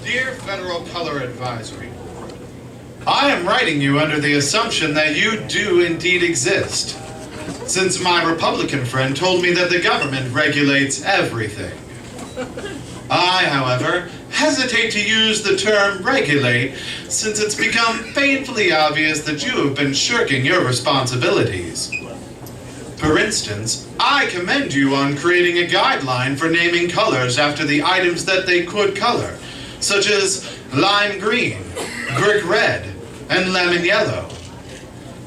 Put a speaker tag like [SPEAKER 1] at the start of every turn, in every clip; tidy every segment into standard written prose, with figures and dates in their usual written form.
[SPEAKER 1] Dear Federal Color Advisory, I am writing you under the assumption that you do indeed exist, since my Republican friend told me that the government regulates everything. I, however, hesitate to use the term regulate, since it's become painfully obvious that you have been shirking your responsibilities. For instance, I commend you on creating a guideline for naming colors after the items that they could color, such as lime green, brick red, and lemon yellow.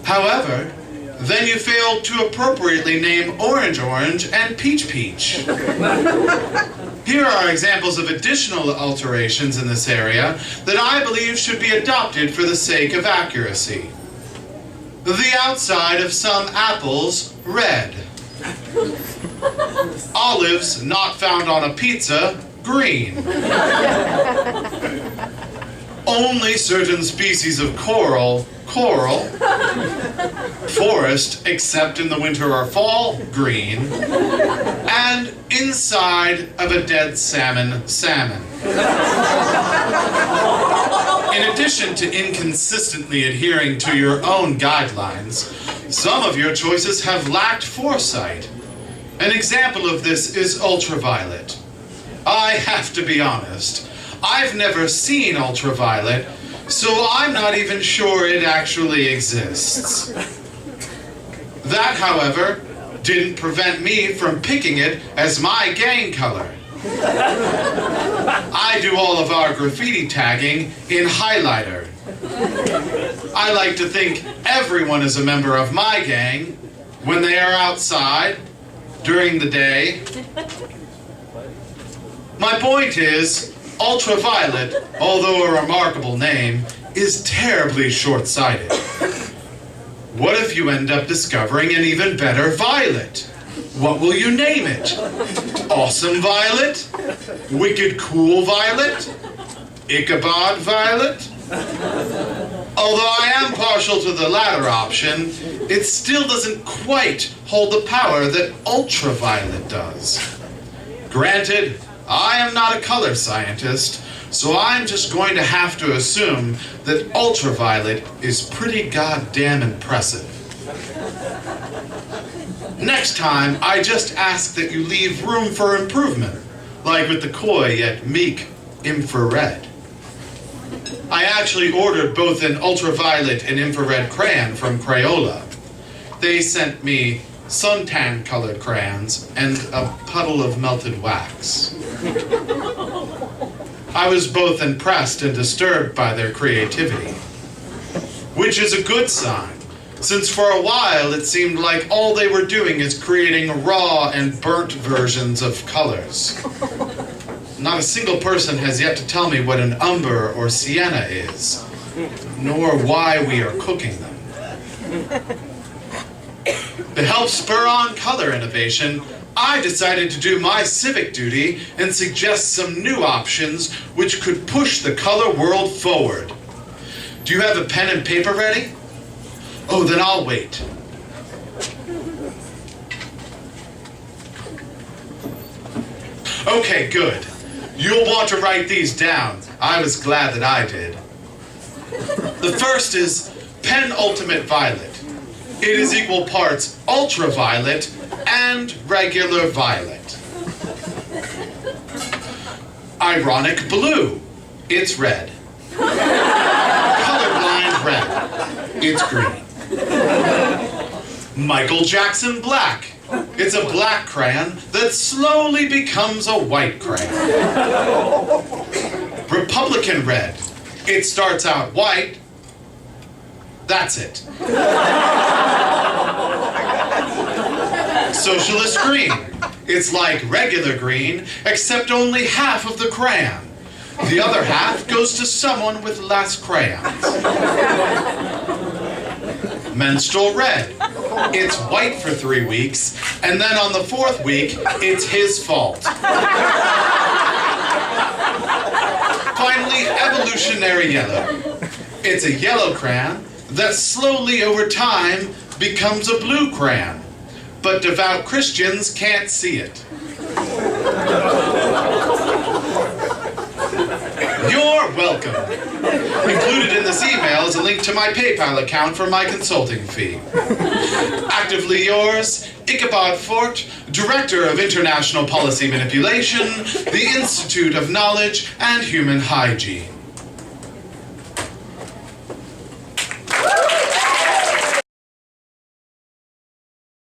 [SPEAKER 1] However, then you failed to appropriately name orange orange and peach peach. Here are examples of additional alterations in this area that I believe should be adopted for the sake of accuracy. The outside of some apples, red. Olives not found on a pizza, green. Only certain species of coral, coral. Forest, except in the winter or fall, green. And inside of a dead salmon, salmon. In addition to inconsistently adhering to your own guidelines, some of your choices have lacked foresight. An example of this is ultraviolet. I have to be honest, I've never seen ultraviolet, so I'm not even sure it actually exists. That, however, didn't prevent me from picking it as my gang color. I do all of our graffiti tagging in highlighter. I like to think everyone is a member of my gang when they are outside during the day. My point is, ultraviolet, although a remarkable name, is terribly short-sighted. What if you end up discovering an even better violet? What will you name it? Awesome Violet? Wicked Cool Violet? Ichabod Violet? Although I am partial to the latter option, it still doesn't quite hold the power that ultraviolet does. Granted, I am not a color scientist, so I'm just going to have to assume that ultraviolet is pretty goddamn impressive. Next time, I just ask that you leave room for improvement, like with the coy yet meek infrared. I actually ordered both an ultraviolet and infrared crayon from Crayola. They sent me suntan colored crayons and a puddle of melted wax. I was both impressed and disturbed by their creativity, which is a good sign, since for a while it seemed like all they were doing is creating raw and burnt versions of colors. Not a single person has yet to tell me what an umber or sienna is, nor why we are cooking them. To help spur on color innovation, I decided to do my civic duty and suggest some new options which could push the color world forward. Do you have a pen and paper ready? Oh, then I'll wait. Okay, good. You'll want to write these down. I was glad that I did. The first is penultimate violet. It is equal parts ultraviolet and regular violet. Ironic blue. It's red. Colorblind red. It's green. Michael Jackson black. It's a black crayon that slowly becomes a white crayon. Republican red. It starts out white. That's it. Socialist green. It's like regular green, except only half of the crayon. The other half goes to someone with less crayons. Menstrual red. It's white for 3 weeks, and then on the 4th week, it's his fault. Finally, evolutionary yellow. It's a yellow crayon that slowly over time becomes a blue crayon, but devout Christians can't see it. Your welcome. Included in this email is a link to my PayPal account for my consulting fee. Actively yours, Ichabod Forte, Director of International Policy Manipulation, the Institute of Knowledge and Human Hygiene.